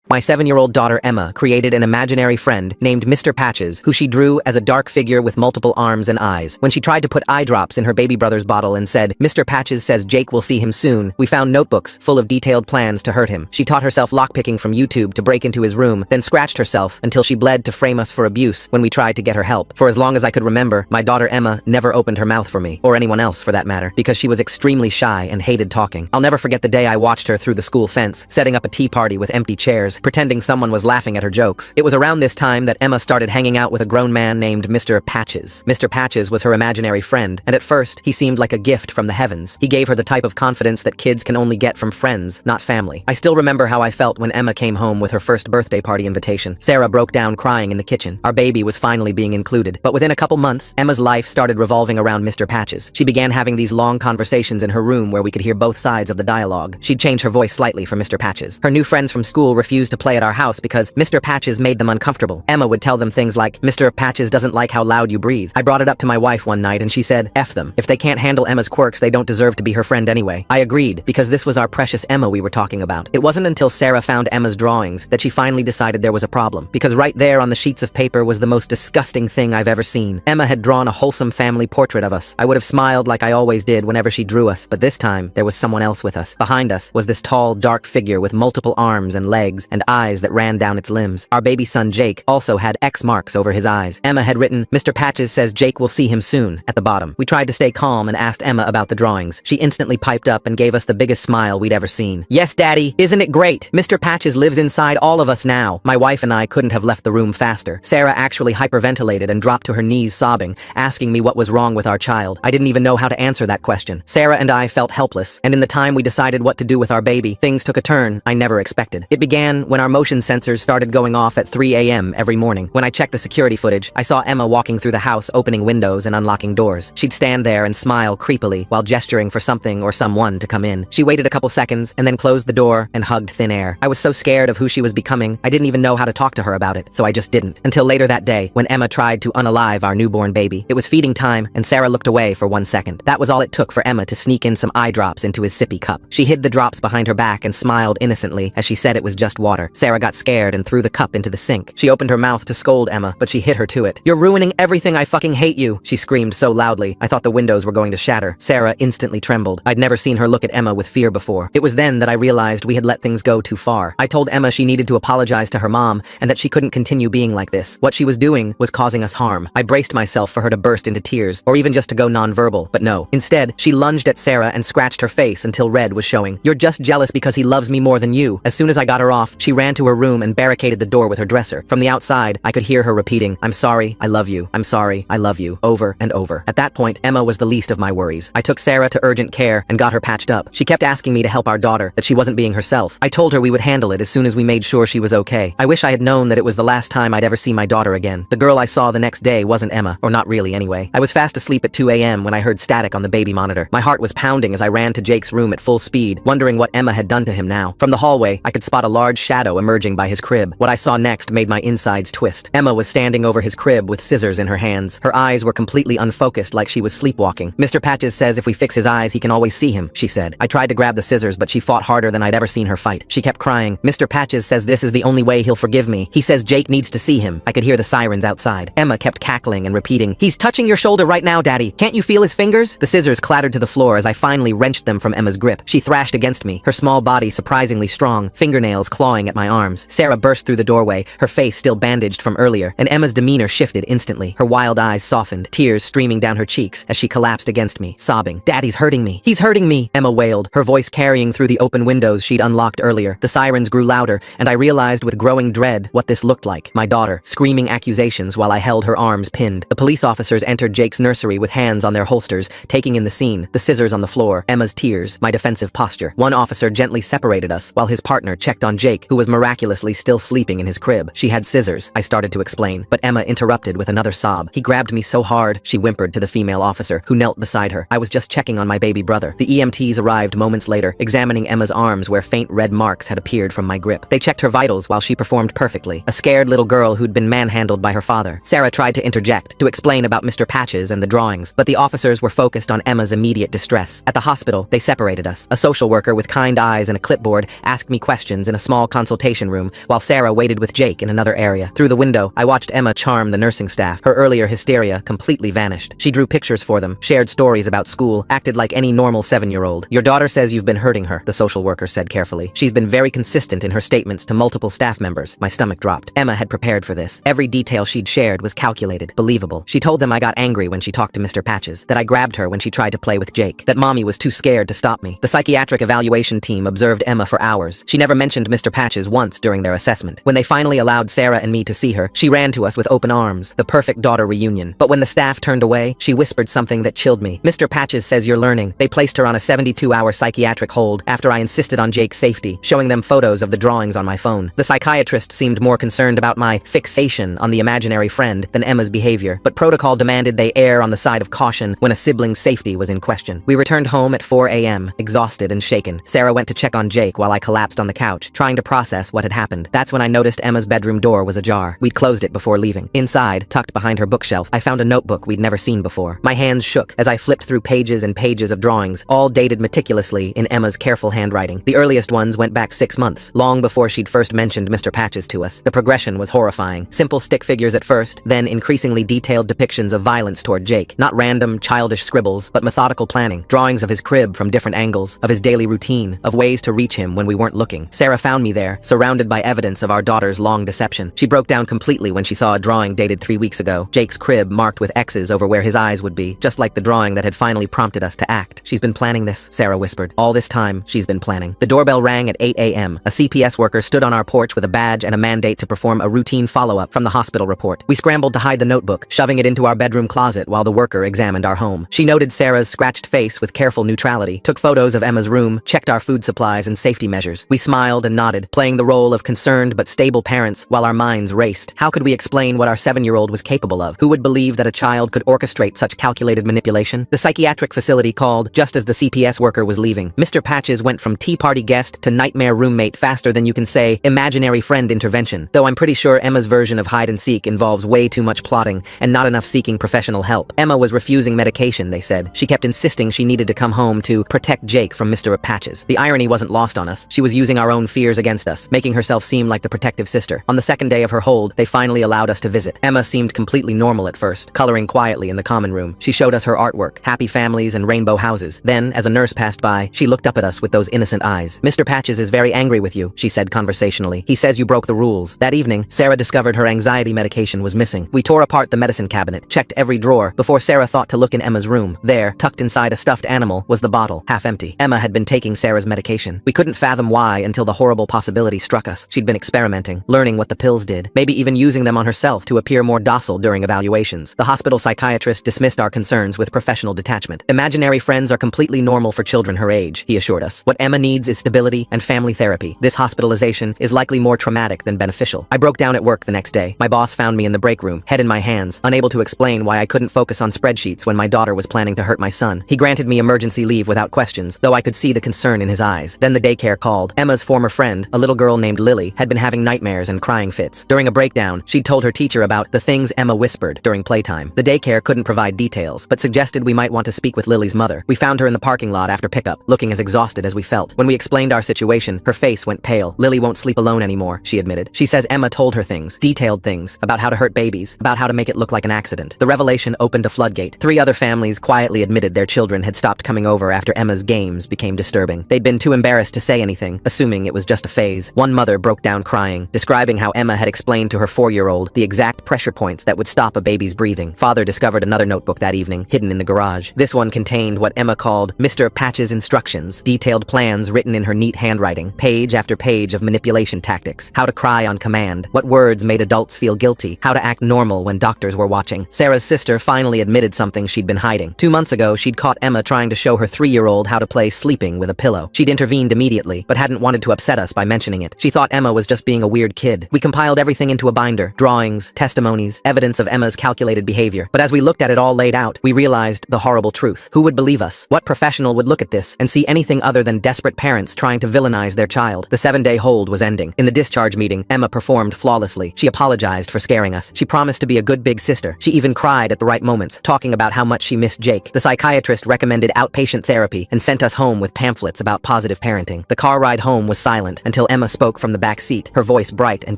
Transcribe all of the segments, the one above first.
My 7-year-old daughter Emma created an imaginary friend named Mr. Patches, who she drew as a dark figure with multiple arms and eyes. When she tried to put eye drops in her baby brother's bottle and said, "Mr. Patches says Jake will see him soon," we found notebooks full of detailed plans to hurt him. She taught herself lockpicking from YouTube to break into his room, then scratched herself until she bled to frame us for abuse when we tried to get her help. For as long as I could remember, my daughter Emma never opened her mouth for me, or anyone else for that matter, because she was extremely shy and hated talking. I'll never forget the day I watched her through the school fence, setting up a tea party with empty chairs, pretending someone was laughing at her jokes. It was around this time that Emma started hanging out with a grown man named Mr. Patches. Mr. Patches was her imaginary friend, and at first, he seemed like a gift from the heavens. He gave her the type of confidence that kids can only get from friends, not family. I still remember how I felt when Emma came home with her first birthday party invitation. Sarah broke down crying in the kitchen. Our baby was finally being included. But within a couple months, Emma's life started revolving around Mr. Patches. She began having these long conversations in her room where we could hear both sides of the dialogue. She'd change her voice slightly for Mr. Patches. Her new friends from school refused to play at our house because Mr. Patches made them uncomfortable. Emma would tell them things like, "Mr. Patches doesn't like how loud you breathe." I brought it up to my wife one night and she said, "F them. If they can't handle Emma's quirks, they don't deserve to be her friend anyway." I agreed, because this was our precious Emma we were talking about. It wasn't until Sarah found Emma's drawings that she finally decided there was a problem, because right there on the sheets of paper was the most disgusting thing I've ever seen. Emma had drawn a wholesome family portrait of us. I would have smiled like I always did whenever she drew us, but this time there was someone else with us. Behind us was this tall, dark figure with multiple arms and legs and eyes that ran down its limbs. Our baby son Jake also had X marks over his eyes. Emma had written, "Mr. Patches says Jake will see him soon," at the bottom. We tried to stay calm and asked Emma about the drawings. She instantly piped up and gave us the biggest smile we'd ever seen. "Yes, Daddy, isn't it great? Mr. Patches lives inside all of us now." My wife and I couldn't have left the room faster. Sarah actually hyperventilated and dropped to her knees sobbing, asking me what was wrong with our child. I didn't even know how to answer that question. Sarah and I felt helpless, and in the time we decided what to do with our baby, things took a turn I never expected. It began when our motion sensors started going off at 3 a.m. every morning. When I checked the security footage, I saw Emma walking through the house, opening windows and unlocking doors. She'd stand there and smile creepily while gesturing for something or someone to come in. She waited a couple seconds and then closed the door and hugged thin air. I was so scared of who she was becoming, I didn't even know how to talk to her about it, so I just didn't. Until later that day, when Emma tried to unalive our newborn baby. It was feeding time, and Sarah looked away for 1 second. That was all it took for Emma to sneak in some eye drops into his sippy cup. She hid the drops behind her back and smiled innocently as she said it was just water. Sarah got scared and threw the cup into the sink. She opened her mouth to scold Emma, but she hit her to it. "You're ruining everything, I fucking hate you," she screamed so loudly, I thought the windows were going to shatter. Sarah instantly trembled. I'd never seen her look at Emma with fear before. It was then that I realized we had let things go too far. I told Emma she needed to apologize to her mom and that she couldn't continue being like this. What she was doing was causing us harm. I braced myself for her to burst into tears, or even just to go nonverbal, but no. Instead, she lunged at Sarah and scratched her face until red was showing. "You're just jealous because he loves me more than you." As soon as I got her off, she ran to her room and barricaded the door with her dresser. From the outside, I could hear her repeating, "I'm sorry, I love you. I'm sorry, I love you," over and over. At that point, Emma was the least of my worries. I took Sarah to urgent care and got her patched up. She kept asking me to help our daughter, that she wasn't being herself. I told her we would handle it as soon as we made sure she was okay. I wish I had known that it was the last time I'd ever see my daughter again. The girl I saw the next day wasn't Emma, or not really anyway. I was fast asleep at 2 a.m. when I heard static on the baby monitor. My heart was pounding as I ran to Jake's room at full speed, wondering what Emma had done to him now. From the hallway, I could spot a large shadow emerging by his crib. What I saw next made my insides twist. Emma was standing over his crib with scissors in her hands. Her eyes were completely unfocused, like she was sleepwalking. "Mr. Patches says if we fix his eyes, he can always see him," she said. I tried to grab the scissors, but she fought harder than I'd ever seen her fight. She kept crying, "Mr. Patches says this is the only way he'll forgive me. He says Jake needs to see him." I could hear the sirens outside. Emma kept cackling and repeating, "He's touching your shoulder right now, Daddy. Can't you feel his fingers?" The scissors clattered to the floor as I finally wrenched them from Emma's grip. She thrashed against me, her small body surprisingly strong, fingernails clawing at my arms. Sarah burst through the doorway, her face still bandaged from earlier, and Emma's demeanor shifted instantly. Her wild eyes softened, tears streaming down her cheeks as she collapsed against me, sobbing, "Daddy's hurting me. He's hurting me," Emma wailed, her voice carrying through the open windows she'd unlocked earlier. The sirens grew louder, and I realized with growing dread what this looked like. My daughter, screaming accusations while I held her arms pinned. The police officers entered Jake's nursery with hands on their holsters, taking in the scene, the scissors on the floor, Emma's tears, my defensive posture. One officer gently separated us, while his partner checked on Jake, who was miraculously still sleeping in his crib. She had scissors, I started to explain, but Emma interrupted with another sob. "He grabbed me so hard," she whimpered to the female officer, who knelt beside her. "I was just checking on my baby brother." The EMTs arrived moments later, examining Emma's arms where faint red marks had appeared from my grip. They checked her vitals while she performed perfectly, a scared little girl who'd been manhandled by her father. Sarah tried to interject, to explain about Mr. Patches and the drawings, but the officers were focused on Emma's immediate distress. At the hospital, they separated us. A social worker with kind eyes and a clipboard asked me questions in a small consultation room, while Sarah waited with Jake in another area. Through the window, I watched Emma charm the nursing staff. Her earlier hysteria completely vanished. She drew pictures for them, shared stories about school, acted like any normal 7-year-old. "Your daughter says you've been hurting her," the social worker said carefully. "She's been very consistent in her statements to multiple staff members." My stomach dropped. Emma had prepared for this. Every detail she'd shared was calculated, believable. She told them I got angry when she talked to Mr. Patches, that I grabbed her when she tried to play with Jake, that mommy was too scared to stop me. The psychiatric evaluation team observed Emma for hours. She never mentioned Mr. Patches once during their assessment. When they finally allowed Sarah and me to see her, she ran to us with open arms, the perfect daughter reunion. But when the staff turned away, she whispered something that chilled me. "Mr. Patches says you're learning." They placed her on a 72-hour psychiatric hold after I insisted on Jake's safety, showing them photos of the drawings on my phone. The psychiatrist seemed more concerned about my fixation on the imaginary friend than Emma's behavior, but protocol demanded they err on the side of caution when a sibling's safety was in question. We returned home at 4 a.m., exhausted and shaken. Sarah went to check on Jake while I collapsed on the couch, trying to process what had happened. That's when I noticed Emma's bedroom door was ajar. We'd closed it before leaving. Inside, tucked behind her bookshelf, I found a notebook we'd never seen before. My hands shook as I flipped through pages and pages of drawings, all dated meticulously in Emma's careful handwriting. The earliest ones went back 6 months, long before she'd first mentioned Mr. Patches to us. The progression was horrifying. Simple stick figures at first, then increasingly detailed depictions of violence toward Jake. Not random, childish scribbles, but methodical planning. Drawings of his crib from different angles, of his daily routine, of ways to reach him when we weren't looking. Sarah found me there, surrounded by evidence of our daughter's long deception. She broke down completely when she saw a drawing dated 3 weeks ago. Jake's crib marked with X's over where his eyes would be, just like the drawing that had finally prompted us to act. "She's been planning this," Sarah whispered. "All this time, she's been planning." The doorbell rang at 8 a.m. A CPS worker stood on our porch with a badge and a mandate to perform a routine follow-up from the hospital report. We scrambled to hide the notebook, shoving it into our bedroom closet while the worker examined our home. She noted Sarah's scratched face with careful neutrality, took photos of Emma's room, checked our food supplies and safety measures. We smiled and nodded, playing the role of concerned but stable parents while our minds raced. How could we explain what our 7-year-old was capable of? Who would believe that a child could orchestrate such calculated manipulation? The psychiatric facility called just as the CPS worker was leaving. Mr. Patches went from tea party guest to nightmare roommate faster than you can say imaginary friend intervention, though I'm pretty sure Emma's version of hide and seek involves way too much plotting and not enough seeking professional help. Emma was refusing medication, they said. She kept insisting she needed to come home to protect Jake from Mr. Patches. The irony wasn't lost on us. She was using our own fears against us, making herself seem like the protective sister. On the second day of her hold, they finally allowed us to visit. Emma seemed completely normal at first, coloring quietly in the common room. She showed us her artwork, happy families and rainbow houses. Then, as a nurse passed by, she looked up at us with those innocent eyes. "Mr. Patches is very angry with you," she said conversationally. "He says you broke the rules." That evening, Sarah discovered her anxiety medication was missing. We tore apart the medicine cabinet, checked every drawer, before Sarah thought to look in Emma's room. There, tucked inside a stuffed animal, was the bottle, half empty. Emma had been taking Sarah's medication. We couldn't fathom why until the horrible possibility struck us. She'd been experimenting, learning what the pills did, maybe even using them on herself to appear more docile during evaluations. The hospital psychiatrist dismissed our concerns with professional detachment. "Imaginary friends are completely normal for children her age," he assured us. "What Emma needs is stability and family therapy. This hospitalization is likely more traumatic than beneficial." I broke down at work the next day. My boss found me in the break room, head in my hands, unable to explain why I couldn't focus on spreadsheets when my daughter was planning to hurt my son. He granted me emergency leave without questions, though I could see the concern in his eyes. Then the daycare called. Emma's former friend, a little girl named Lily, had been having nightmares and crying fits. During a breakdown, she'd told her teacher about the things Emma whispered during playtime. The daycare couldn't provide details, but suggested we might want to speak with Lily's mother. We found her in the parking lot after pickup, looking as exhausted as we felt. When we explained our situation, her face went pale. "Lily won't sleep alone anymore," she admitted. "She says Emma told her things, detailed things, about how to hurt babies, about how to make it look like an accident." The revelation opened a floodgate. 3 other families quietly admitted their children had stopped coming over after Emma's games became disturbing. They'd been too embarrassed to say anything, assuming it was just a phase. One mother broke down crying, describing how Emma had explained to her 4-year-old the exact pressure points that would stop a baby's breathing. Father discovered another notebook that evening, hidden in the garage. This one contained what Emma called Mr. Patches' instructions, detailed plans written in her neat handwriting, page after page of manipulation tactics, how to cry on command, what words made adults feel guilty, how to act normal when doctors were watching. Sarah's sister finally admitted something she'd been hiding. 2 months ago, she'd caught Emma trying to show her 3-year-old how to play sleeping with a pillow. She'd intervened immediately, but hadn't wanted to upset us by mentioning it. She thought Emma was just being a weird kid. We compiled everything into a binder, drawings, testimonies, evidence of Emma's calculated behavior. But as we looked at it all laid out, we realized the horrible truth. Who would believe us? What professional would look at this and see anything other than desperate parents trying to villainize their child? The 7-day hold was ending. In the discharge meeting, Emma performed flawlessly. She apologized for scaring us. She promised to be a good big sister. She even cried at the right moments, talking about how much she missed Jake. The psychiatrist recommended outpatient therapy and sent us home with pamphlets about positive parenting. The car ride home was silent until until Emma spoke from the back seat, her voice bright and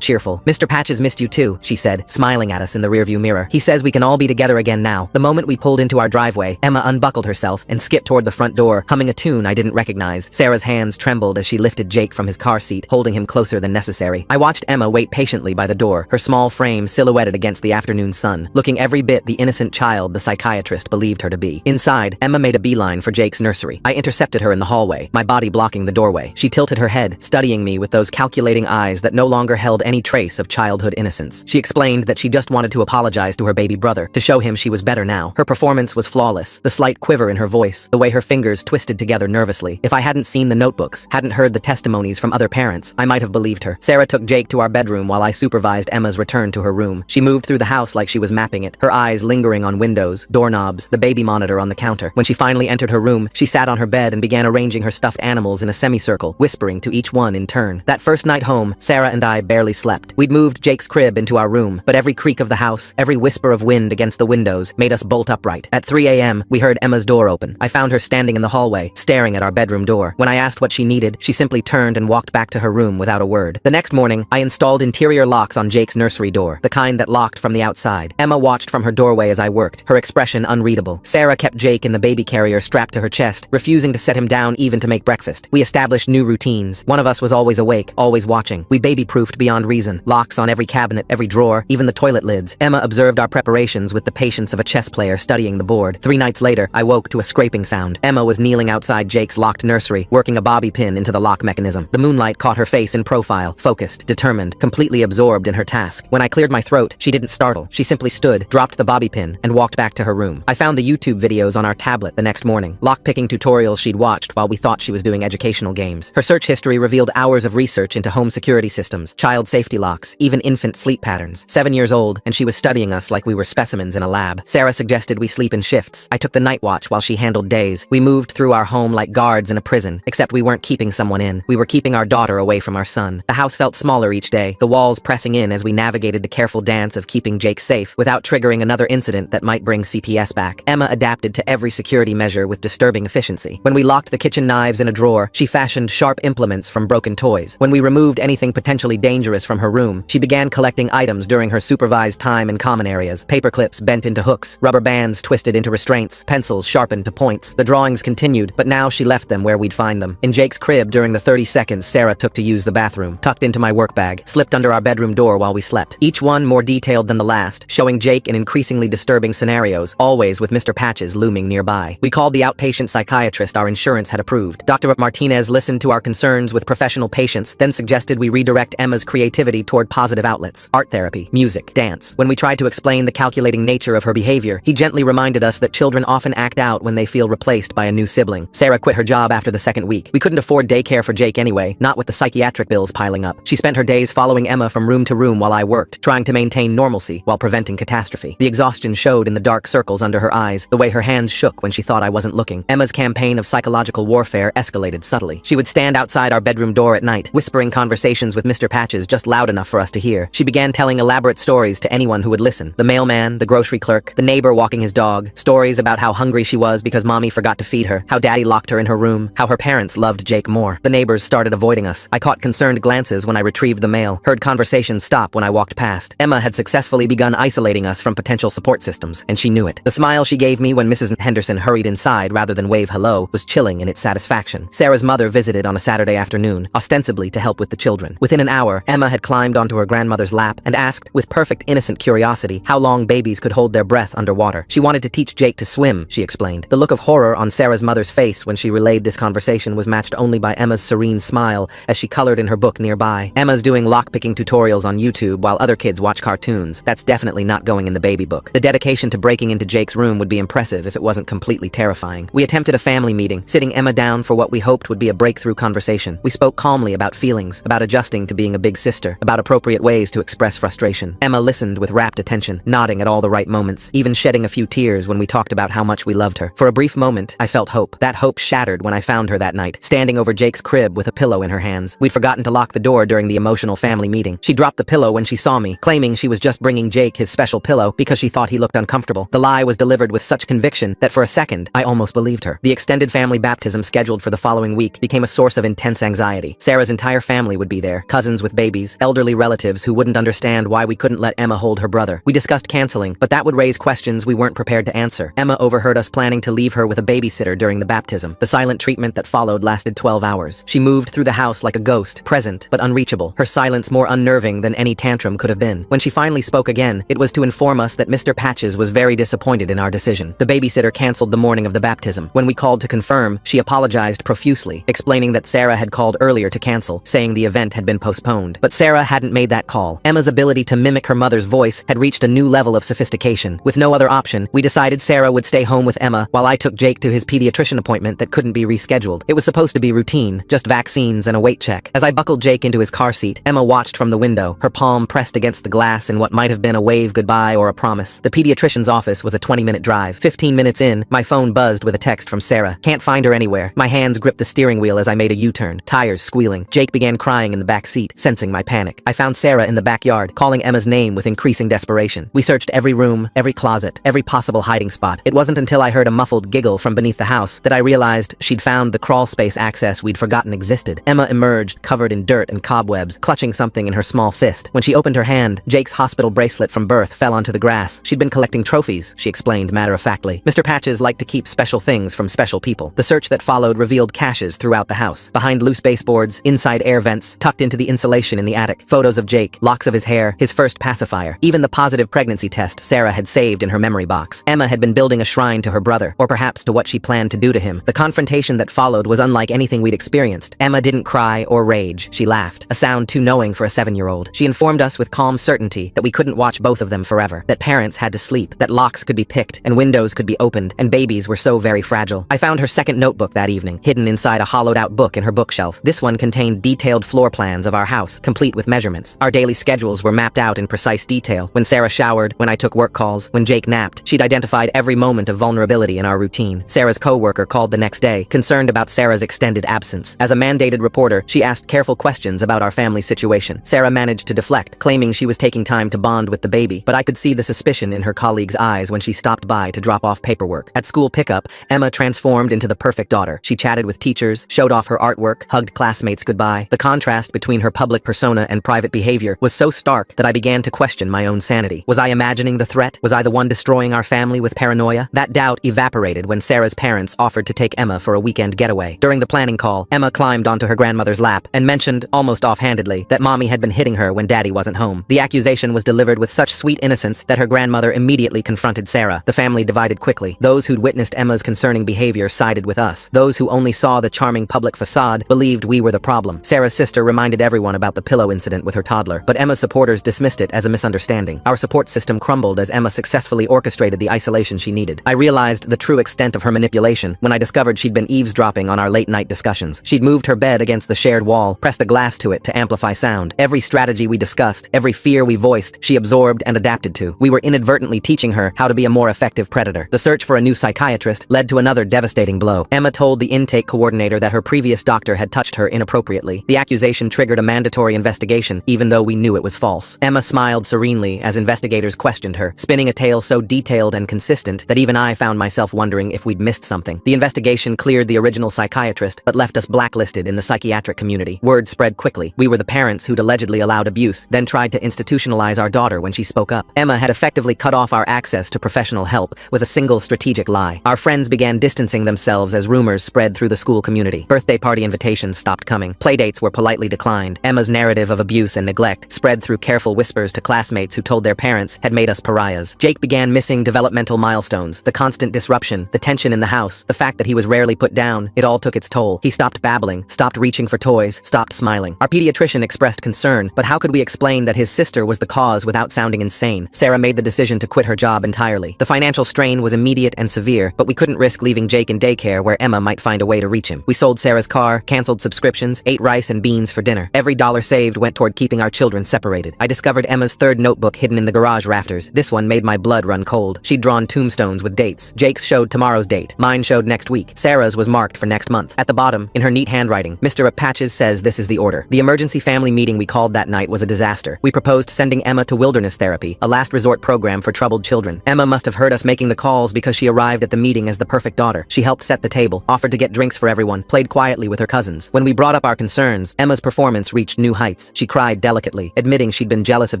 cheerful. "Mr. Patches missed you too," she said, smiling at us in the rearview mirror. "He says we can all be together again now." The moment we pulled into our driveway, Emma unbuckled herself and skipped toward the front door, humming a tune I didn't recognize. Sarah's hands trembled as she lifted Jake from his car seat, holding him closer than necessary. I watched Emma wait patiently by the door, her small frame silhouetted against the afternoon sun, looking every bit the innocent child the psychiatrist believed her to be. Inside, Emma made a beeline for Jake's nursery. I intercepted her in the hallway, my body blocking the doorway. She tilted her head, studying me with those calculating eyes that no longer held any trace of childhood innocence. She explained that she just wanted to apologize to her baby brother, to show him she was better now. Her performance was flawless, the slight quiver in her voice, the way her fingers twisted together nervously. If I hadn't seen the notebooks, hadn't heard the testimonies from other parents, I might have believed her. Sarah took Jake to our bedroom while I supervised Emma's return to her room. She moved through the house like she was mapping it, her eyes lingering on windows, doorknobs, the baby monitor on the counter. When she finally entered her room, she sat on her bed and began arranging her stuffed animals in a semicircle, whispering to each one in turn. That first night home, Sarah and I barely slept. We'd moved Jake's crib into our room, but every creak of the house, every whisper of wind against the windows, made us bolt upright. At 3 a.m., we heard Emma's door open. I found her standing in the hallway, staring at our bedroom door. When I asked what she needed, she simply turned and walked back to her room without a word. The next morning, I installed interior locks on Jake's nursery door, the kind that locked from the outside. Emma watched from her doorway as I worked, her expression unreadable. Sarah kept Jake in the baby carrier strapped to her chest, refusing to set him down even to make breakfast. We established new routines. One of us was always awake, always watching. We baby-proofed beyond reason. Locks on every cabinet, every drawer, even the toilet lids. Emma observed our preparations with the patience of a chess player studying the board. 3 nights later, I woke to a scraping sound. Emma was kneeling outside Jake's locked nursery, working a bobby pin into the lock mechanism. The moonlight caught her face in profile, focused, determined, completely absorbed in her task. When I cleared my throat, she didn't startle. She simply stood, dropped the bobby pin, and walked back to her room. I found the YouTube videos on our tablet the next morning, lockpicking tutorials she'd watched while we thought she was doing educational games. Her search history revealed hours of research into home security systems, child safety locks, even infant sleep patterns. 7 years old, and she was studying us like we were specimens in a lab. Sarah suggested we sleep in shifts. I took the night watch while she handled days. We moved through our home like guards in a prison, except we weren't keeping someone in. We were keeping our daughter away from our son. The house felt smaller each day, the walls pressing in as we navigated the careful dance of keeping Jake safe without triggering another incident that might bring CPS back. Emma adapted to every security measure with disturbing efficiency. When we locked the kitchen knives in a drawer, she fashioned sharp implements from broken toys. When we removed anything potentially dangerous from her room, she began collecting items during her supervised time in common areas. Paper clips bent into hooks, rubber bands twisted into restraints, pencils sharpened to points. The drawings continued, but now she left them where we'd find them. In Jake's crib, during the 30 seconds Sarah took to use the bathroom, tucked into my work bag, slipped under our bedroom door while we slept. Each one more detailed than the last, showing Jake in increasingly disturbing scenarios, always with Mr. Patches looming nearby. We called the outpatient psychiatrist our insurance had approved. Dr. Martinez listened to our concerns with professional patience, then suggested we redirect Emma's creativity toward positive outlets, art therapy, music, dance. When we tried to explain the calculating nature of her behavior, he gently reminded us that children often act out when they feel replaced by a new sibling. Sarah quit her job after the second week. We couldn't afford daycare for Jake anyway, not with the psychiatric bills piling up. She spent her days following Emma from room to room while I worked, trying to maintain normalcy while preventing catastrophe. The exhaustion showed in the dark circles under her eyes, the way her hands shook when she thought I wasn't looking. Emma's campaign of psychological warfare escalated subtly. She would stand outside our bedroom door at night, whispering conversations with Mr. Patches just loud enough for us to hear. She began telling elaborate stories to anyone who would listen. The mailman, the grocery clerk, the neighbor walking his dog, stories about how hungry she was because mommy forgot to feed her, how daddy locked her in her room, how her parents loved Jake more. The neighbors started avoiding us. I caught concerned glances when I retrieved the mail, heard conversations stop when I walked past. Emma had successfully begun isolating us from potential support systems, and she knew it. The smile she gave me when Mrs. Henderson hurried inside rather than wave hello was chilling in its satisfaction. Sarah's mother visited on a Saturday afternoon, ostensibly to help with the children. Within an hour, Emma had climbed onto her grandmother's lap and asked, with perfect innocent curiosity, how long babies could hold their breath underwater. She wanted to teach Jake to swim, she explained. The look of horror on Sarah's mother's face when she relayed this conversation was matched only by Emma's serene smile as she colored in her book nearby. Emma's doing lockpicking tutorials on YouTube while other kids watch cartoons. That's definitely not going in the baby book. The dedication to breaking into Jake's room would be impressive if it wasn't completely terrifying. We attempted a family meeting, sitting Emma down for what we hoped would be a breakthrough conversation. We spoke calmly about feelings, about adjusting to being a big sister, about appropriate ways to express frustration. Emma listened with rapt attention, nodding at all the right moments, even shedding a few tears when we talked about how much we loved her. For a brief moment, I felt hope. That hope shattered when I found her that night, standing over Jake's crib with a pillow in her hands. We'd forgotten to lock the door during the emotional family meeting. She dropped the pillow when she saw me, claiming she was just bringing Jake his special pillow because she thought he looked uncomfortable. The lie was delivered with such conviction that for a second, I almost believed her. The extended family baptism scheduled for the following week became a source of intense anxiety. Sarah Sarah's entire family would be there, cousins with babies, elderly relatives who wouldn't understand why we couldn't let Emma hold her brother. We discussed canceling, but that would raise questions we weren't prepared to answer. Emma overheard us planning to leave her with a babysitter during the baptism. The silent treatment that followed lasted 12 hours. She moved through the house like a ghost, present but unreachable, her silence more unnerving than any tantrum could have been. When she finally spoke again, it was to inform us that Mr. Patches was very disappointed in our decision. The babysitter canceled the morning of the baptism. When we called to confirm, she apologized profusely, explaining that Sarah had called earlier to cancel, saying the event had been postponed. But Sarah hadn't made that call. Emma's ability to mimic her mother's voice had reached a new level of sophistication. With no other option, we decided Sarah would stay home with Emma while I took Jake to his pediatrician appointment that couldn't be rescheduled. It was supposed to be routine, just vaccines and a weight check. As I buckled Jake into his car seat, Emma watched from the window, her palm pressed against the glass in what might have been a wave goodbye or a promise. The pediatrician's office was a 20-minute drive. 15 minutes in, my phone buzzed with a text from Sarah. Can't find her anywhere. My hands gripped the steering wheel as I made a U-turn, tires squealing. Jake began crying in the back seat, sensing my panic. I found Sarah in the backyard, calling Emma's name with increasing desperation. We searched every room, every closet, every possible hiding spot. It wasn't until I heard a muffled giggle from beneath the house that I realized she'd found the crawl space access we'd forgotten existed. Emma emerged, covered in dirt and cobwebs, clutching something in her small fist. When she opened her hand, Jake's hospital bracelet from birth fell onto the grass. She'd been collecting trophies, she explained matter-of-factly. Mr. Patches liked to keep special things from special people. The search that followed revealed caches throughout the house. Behind loose baseboards, inside air vents, tucked into the insulation in the attic. Photos of Jake, locks of his hair, his first pacifier. Even the positive pregnancy test Sarah had saved in her memory box. Emma had been building a shrine to her brother, or perhaps to what she planned to do to him. The confrontation that followed was unlike anything we'd experienced. Emma didn't cry or rage. She laughed, a sound too knowing for a 7-year-old. She informed us with calm certainty that we couldn't watch both of them forever, that parents had to sleep, that locks could be picked, and windows could be opened, and babies were so very fragile. I found her second notebook that evening, hidden inside a hollowed-out book in her bookshelf. This one contained detailed floor plans of our house, complete with measurements. Our daily schedules were mapped out in precise detail. When Sarah showered, when I took work calls, when Jake napped, she'd identified every moment of vulnerability in our routine. Sarah's co-worker called the next day, concerned about Sarah's extended absence. As a mandated reporter, she asked careful questions about our family situation. Sarah managed to deflect, claiming she was taking time to bond with the baby, but I could see the suspicion in her colleague's eyes when she stopped by to drop off paperwork. At school pickup, Emma transformed into the perfect daughter. She chatted with teachers, showed off her artwork, hugged classmates goodbye. The contrast between her public persona and private behavior was so stark that I began to question my own sanity. Was I imagining the threat? Was I the one destroying our family with paranoia? That doubt evaporated when Sarah's parents offered to take Emma for a weekend getaway. During the planning call, Emma climbed onto her grandmother's lap and mentioned, almost offhandedly, that Mommy had been hitting her when Daddy wasn't home. The accusation was delivered with such sweet innocence that her grandmother immediately confronted Sarah. The family divided quickly. Those who'd witnessed Emma's concerning behavior sided with us. Those who only saw the charming public facade believed we were the problem. Sarah's sister reminded everyone about the pillow incident with her toddler, but Emma's supporters dismissed it as a misunderstanding. Our support system crumbled as Emma successfully orchestrated the isolation she needed. I realized the true extent of her manipulation when I discovered she'd been eavesdropping on our late-night discussions. She'd moved her bed against the shared wall, pressed a glass to it to amplify sound. Every strategy we discussed, every fear we voiced, she absorbed and adapted to. We were inadvertently teaching her how to be a more effective predator. The search for a new psychiatrist led to another devastating blow. Emma told the intake coordinator that her previous doctor had touched her inappropriately. The accusation triggered a mandatory investigation, even though we knew it was false. Emma smiled serenely as investigators questioned her, spinning a tale so detailed and consistent that even I found myself wondering if we'd missed something. The investigation cleared the original psychiatrist, but left us blacklisted in the psychiatric community. Word spread quickly. We were the parents who'd allegedly allowed abuse, then tried to institutionalize our daughter when she spoke up. Emma had effectively cut off our access to professional help with a single strategic lie. Our friends began distancing themselves as rumors spread through the school community. Birthday party invitations stopped coming. Playdates were politely declined. Emma's narrative of abuse and neglect spread through careful whispers to classmates who told their parents had made us pariahs. Jake began missing developmental milestones. The constant disruption, the tension in the house, the fact that he was rarely put down, it all took its toll. He stopped babbling, stopped reaching for toys, stopped smiling. Our pediatrician expressed concern, but how could we explain that his sister was the cause without sounding insane? Sarah made the decision to quit her job entirely. The financial strain was immediate and severe, but we couldn't risk leaving Jake in daycare where Emma might find a way to reach him. We sold Sarah's car, canceled subscriptions, ate rice and beans for dinner. Every dollar saved went toward keeping our children separated. I discovered Emma's third notebook hidden in the garage rafters. This one made my blood run cold. She'd drawn tombstones with dates. Jake's showed tomorrow's date. Mine showed next week. Sarah's was marked for next month. At the bottom, in her neat handwriting, Mr. Patches says this is the order. The emergency family meeting we called that night was a disaster. We proposed sending Emma to wilderness therapy, a last resort program for troubled children. Emma must have heard us making the calls because she arrived at the meeting as the perfect daughter. She helped set the table, offered to get drinks for everyone, played quietly with her cousins. When we brought up our our concerns, Emma's performance reached new heights. She cried delicately, admitting she'd been jealous of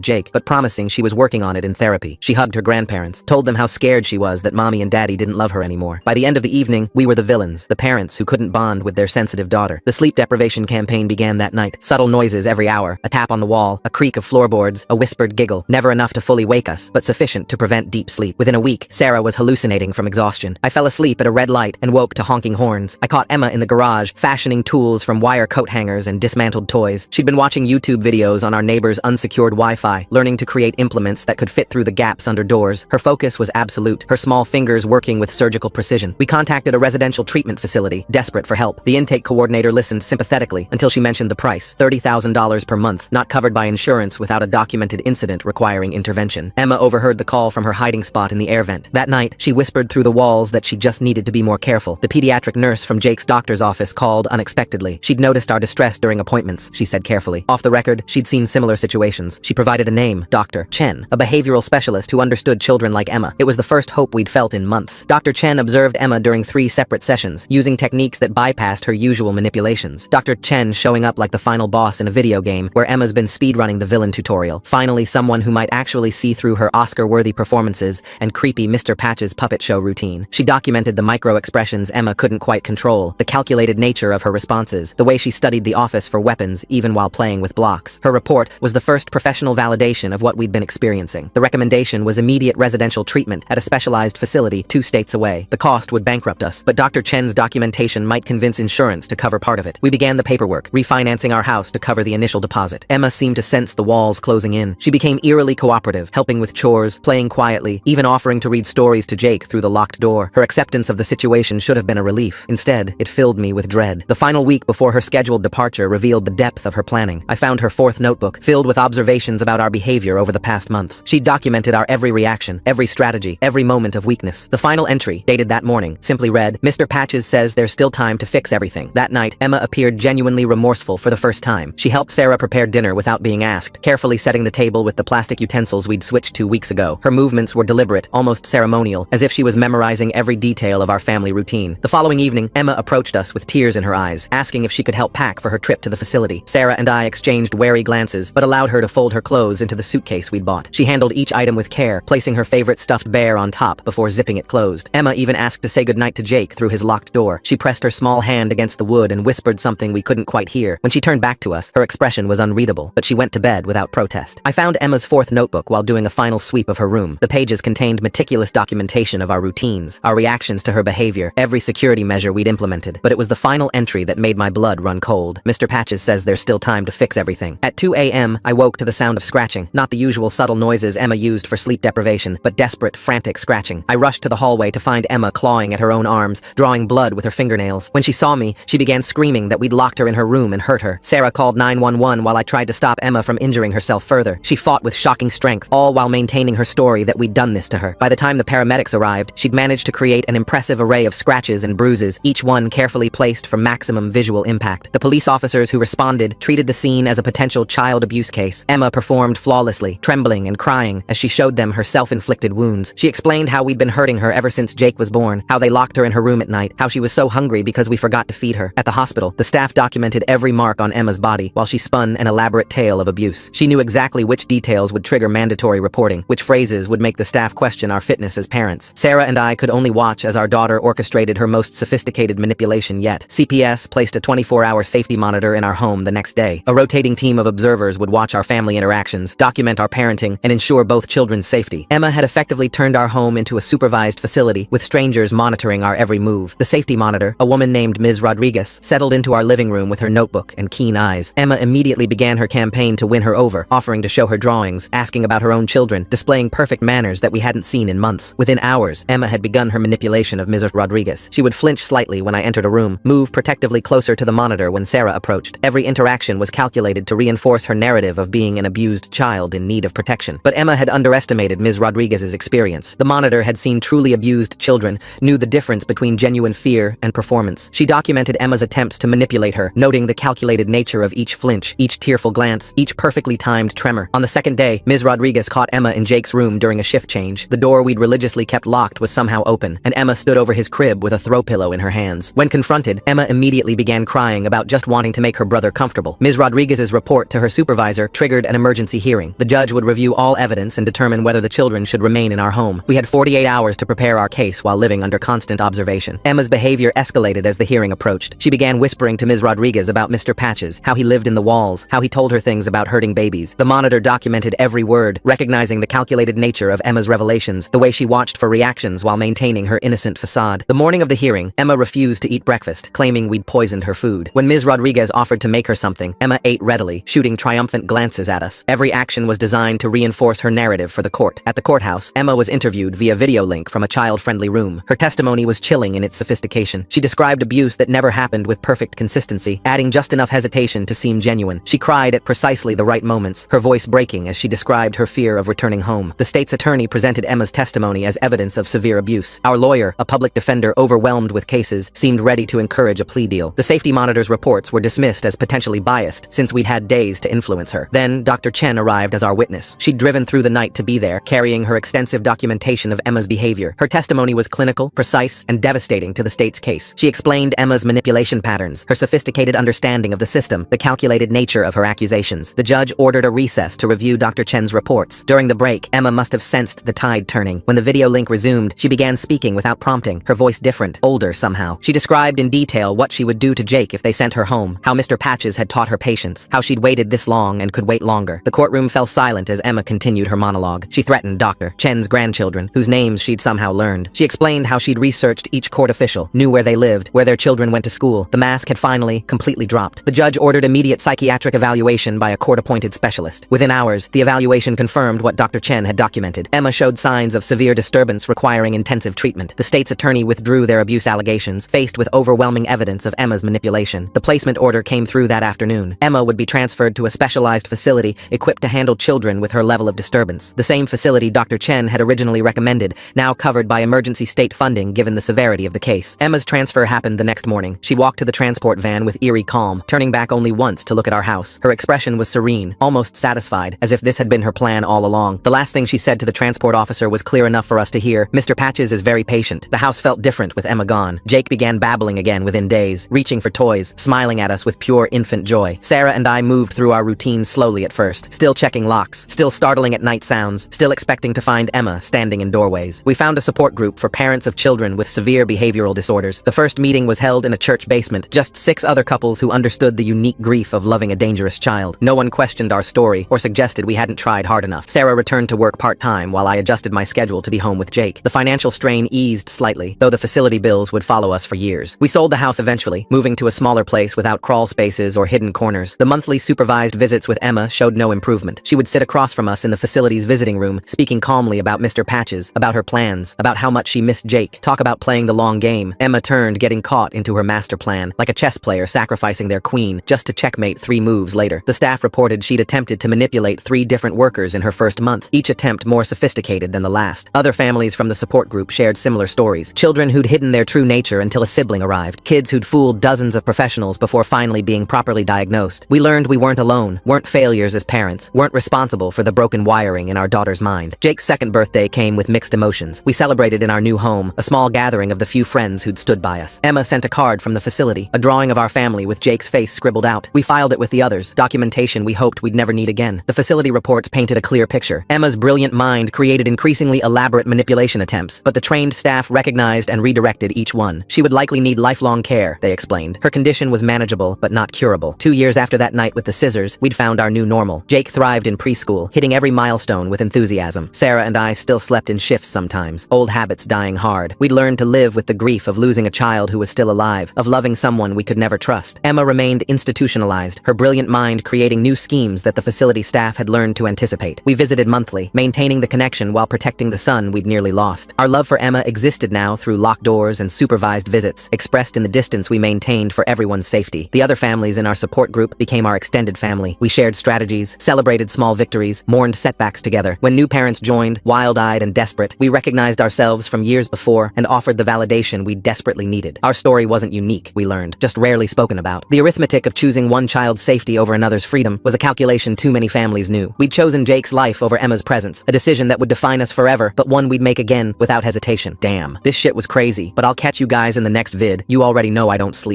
Jake, but promising she was working on it in therapy. She hugged her grandparents, told them how scared she was that mommy and daddy didn't love her anymore. By the end of the evening, we were the villains, the parents who couldn't bond with their sensitive daughter. The sleep deprivation campaign began that night. Subtle noises every hour, a tap on the wall, a creak of floorboards, a whispered giggle, never enough to fully wake us, but sufficient to prevent deep sleep. Within a week, Sarah was hallucinating from exhaustion. I fell asleep at a red light and woke to honking horns. I caught Emma in the garage, fashioning tools from wire coat hangers and dismantled toys. She'd been watching YouTube videos on our neighbor's unsecured Wi-Fi, learning to create implements that could fit through the gaps under doors. Her focus was absolute, her small fingers working with surgical precision. We contacted a residential treatment facility, desperate for help. The intake coordinator listened sympathetically until she mentioned the price, $30,000 per month, not covered by insurance without a documented incident requiring intervention. Emma overheard the call from her hiding spot in the air vent. That night, she whispered through the walls that she just needed to be more careful. The pediatric nurse from Jake's doctor's office called unexpectedly. She'd noticed our distress during appointments, she said carefully. Off the record, she'd seen similar situations. She provided a name, Dr. Chen, a behavioral specialist who understood children like Emma. It was the first hope we'd felt in months. Dr. Chen observed Emma during 3 separate sessions, using techniques that bypassed her usual manipulations. Dr. Chen showing up like the final boss in a video game where Emma's been speedrunning the villain tutorial. Finally, someone who might actually see through her Oscar-worthy performances and creepy Mr. Patch's puppet show routine. She documented the micro-expressions Emma couldn't quite control, the calculated nature of her responses, the way she studied the office for weapons even while playing with blocks. Her report was the first professional validation of what we'd been experiencing. The recommendation was immediate residential treatment at a specialized facility 2 states away. The cost would bankrupt us, but Dr. Chen's documentation might convince insurance to cover part of it. We began the paperwork, refinancing our house to cover the initial deposit. Emma seemed to sense the walls closing in. She became eerily cooperative, helping with chores, playing quietly, even offering to read stories to Jake through the locked door. Her acceptance of the situation should have been a relief. Instead, it filled me with dread. The final week before her scheduled departure revealed the depth of her planning. I found her 4th notebook, filled with observations about our behavior over the past months. She documented our every reaction, every strategy, every moment of weakness. The final entry, dated that morning, simply read, "Mr. Patches says there's still time to fix everything." That night, Emma appeared genuinely remorseful for the first time. She helped Sarah prepare dinner without being asked, carefully setting the table with the plastic utensils we'd switched 2 weeks ago. Her movements were deliberate, almost ceremonial, as if she was memorizing every detail of our family routine. The following evening, Emma approached us with tears in her eyes, asking if she could help pack for her trip to the facility. Sarah and I exchanged wary glances, but allowed her to fold her clothes into the suitcase we'd bought. She handled each item with care, placing her favorite stuffed bear on top before zipping it closed. Emma even asked to say goodnight to Jake through his locked door. She pressed her small hand against the wood and whispered something we couldn't quite hear. When she turned back to us, her expression was unreadable, but she went to bed without protest. I found Emma's 4th notebook while doing a final sweep of her room. The pages contained meticulous documentation of our routines, our reactions to her behavior, every security measure we'd implemented. But it was the final entry that made my blood run cold. Mr. Patches says there's still time to fix everything. At 2 a.m., I woke to the sound of scratching, not the usual subtle noises Emma used for sleep deprivation, but desperate, frantic scratching. I rushed to the hallway to find Emma clawing at her own arms, drawing blood with her fingernails. When she saw me, she began screaming that we'd locked her in her room and hurt her. Sarah called 911 while I tried to stop Emma from injuring herself further. She fought with shocking strength, all while maintaining her story that we'd done this to her. By the time the paramedics arrived, she'd managed to create an impressive array of scratches and bruises, each one carefully placed for maximum visual impact. The police officers who responded treated the scene as a potential child abuse case. Emma performed flawlessly, trembling and crying as she showed them her self-inflicted wounds. She explained how we'd been hurting her ever since Jake was born, how they locked her in her room at night, how she was so hungry because we forgot to feed her. At the hospital, the staff documented every mark on Emma's body while she spun an elaborate tale of abuse. She knew exactly which details would trigger mandatory reporting, which phrases would make the staff question our fitness as parents. Sarah and I could only watch as our daughter orchestrated her most sophisticated manipulation yet. CPS placed a 24-hour safety monitor in our home the next day. A rotating team of observers would watch our family interactions, document our parenting, and ensure both children's safety. Emma had effectively turned our home into a supervised facility, with strangers monitoring our every move. The safety monitor, a woman named Ms. Rodriguez, settled into our living room with her notebook and keen eyes. Emma immediately began her campaign to win her over, offering to show her drawings, asking about her own children, displaying perfect manners that we hadn't seen in months. Within hours, Emma had begun her manipulation of Ms. Rodriguez. She would flinch slightly when I entered a room, move protectively closer to the monitor when Sarah approached. Every interaction was calculated to reinforce her narrative of being an abused child in need of protection. But Emma had underestimated Ms. Rodriguez's experience. The monitor had seen truly abused children, knew the difference between genuine fear and performance. She documented Emma's attempts to manipulate her, noting the calculated nature of each flinch, each tearful glance, each perfectly timed tremor. On the second day, Ms. Rodriguez caught Emma in Jake's room during a shift change. The door we'd religiously kept locked was somehow open, and Emma stood over his crib with a throw pillow in her hands. When confronted, Emma immediately began crying about just wanting to make her brother comfortable. Ms. Rodriguez's report to her supervisor triggered an emergency hearing. The judge would review all evidence and determine whether the children should remain in our home. We had 48 hours to prepare our case while living under constant observation. Emma's behavior escalated as the hearing approached. She began whispering to Ms. Rodriguez about Mr. Patches, how he lived in the walls, how he told her things about hurting babies. The monitor documented every word, recognizing the calculated nature of Emma's revelations, the way she watched for reactions while maintaining her innocent facade. The morning of the hearing, Emma refused to eat breakfast, claiming we'd poisoned her food. When Ms. Rodriguez offered to make her something, Emma ate readily, shooting triumphant glances at us. Every action was designed to reinforce her narrative for the court. At the courthouse, Emma was interviewed via video link from a child-friendly room. Her testimony was chilling in its sophistication. She described abuse that never happened with perfect consistency, adding just enough hesitation to seem genuine. She cried at precisely the right moments, her voice breaking as she described her fear of returning home. The state's attorney presented Emma's testimony as evidence of severe abuse. Our lawyer, a public defender overwhelmed with cases, seemed ready to encourage a plea deal. The safety monitor's reports were dismissed as potentially biased, since we'd had days to influence her. Then, Dr. Chen arrived as our witness. She'd driven through the night to be there, carrying her extensive documentation of Emma's behavior. Her testimony was clinical, precise, and devastating to the state's case. She explained Emma's manipulation patterns, her sophisticated understanding of the system, the calculated nature of her accusations. The judge ordered a recess to review Dr. Chen's reports. During the break, Emma must have sensed the tide turning. When the video link resumed, she began speaking without prompting, her voice different, older somehow. She described in detail what she would do to Jake if they sent her home, how Mr. Patches had taught her patience, how she'd waited this long and could wait longer. The courtroom fell silent as Emma continued her monologue. She threatened Dr. Chen's grandchildren, whose names she'd somehow learned. She explained how she'd researched each court official, knew where they lived, where their children went to school. The mask had finally, completely dropped. The judge ordered immediate psychiatric evaluation by a court-appointed specialist. Within hours, the evaluation confirmed what Dr. Chen had documented. Emma showed signs of severe disturbance requiring intensive treatment. The state's attorney withdrew their abuse allegations, faced with overwhelming evidence of Emma's manipulation. The placement order came through that afternoon. Emma would be transferred to a specialized facility equipped to handle children with her level of disturbance. The same facility Dr. Chen had originally recommended, now covered by emergency state funding given the severity of the case. Emma's transfer happened the next morning. She walked to the transport van with eerie calm, turning back only once to look at our house. Her expression was serene, almost satisfied, as if this had been her plan all along. The last thing she said to the transport officer was clear enough for us to hear. Mr. Patches is very patient. The house felt different with Emma gone. Jake began babbling again within days, reaching for toys, smiling at us with pure infant joy. Sarah and I moved through our routine slowly at first, still checking locks, still startling at night sounds, still expecting to find Emma standing in doorways. We found a support group for parents of children with severe behavioral disorders. The first meeting was held in a church basement, just 6 other couples who understood the unique grief of loving a dangerous child. No one questioned our story or suggested we hadn't tried hard enough. Sarah returned to work part-time while I adjusted my schedule to be home with Jake. The financial strain eased slightly, though the facility bills would follow us for years. We sold the house eventually, moving to a smaller place without crawl spaces or hidden corners. The monthly supervised visits with Emma showed no improvement. She would sit across from us in the facility's visiting room, speaking calmly about Mr. Patches, about her plans, about how much she missed Jake, talk about playing the long game. Emma turned, getting caught into her master plan, like a chess player sacrificing their queen just to checkmate 3 moves later. The staff reported she'd attempted to manipulate 3 different workers in her first month, each attempt more sophisticated than the last. Other families from the support group shared similar stories. Children who'd hidden their true nature until a sibling arrived. Kids who'd fooled dozens of professionals before finally being properly diagnosed. We learned we weren't alone, weren't failures as parents, weren't responsible for the broken wiring in our daughter's mind. Jake's second birthday came with mixed emotions. We celebrated in our new home, a small gathering of the few friends who'd stood by us. Emma sent a card from the facility, a drawing of our family with Jake's face scribbled out. We filed it with the others, documentation we hoped we'd never need again. The facility reports painted a clear picture. Emma's brilliant mind created increasingly elaborate manipulation attempts, but the trained staff recognized and redirected each one. She would likely need lifelong care, they explained. Her condition was manageable, but not curable. 2 years after that night with the scissors, we'd found our new normal. Jake thrived in preschool, hitting every milestone with enthusiasm. Sarah and I still slept in shifts sometimes, old habits dying hard. We'd learned to live with the grief of losing a child who was still alive, of loving someone we could never trust. Emma remained institutionalized, her brilliant mind creating new schemes that the facility staff had learned to anticipate. We visited monthly, maintaining the connection while protecting the son we'd nearly lost. Our love for Emma existed now through locked doors and supervised visits, expressed in the distance we maintained for everyone's safety. The other families in our support group became our extended family. We shared strategies, celebrated small victories, mourned setbacks together. When new parents joined, wild-eyed and desperate, we recognized ourselves from years before and offered the validation we desperately needed. Our story wasn't unique, we learned, just rarely spoken about. The arithmetic of choosing one child's safety over another's freedom was a calculation too many families knew. We'd chosen Jake's life over Emma's presence, a decision that would define us forever, but one we'd make again without hesitation. Damn, this shit was crazy, but I'll catch you guys in the next vid. You already know I don't sleep.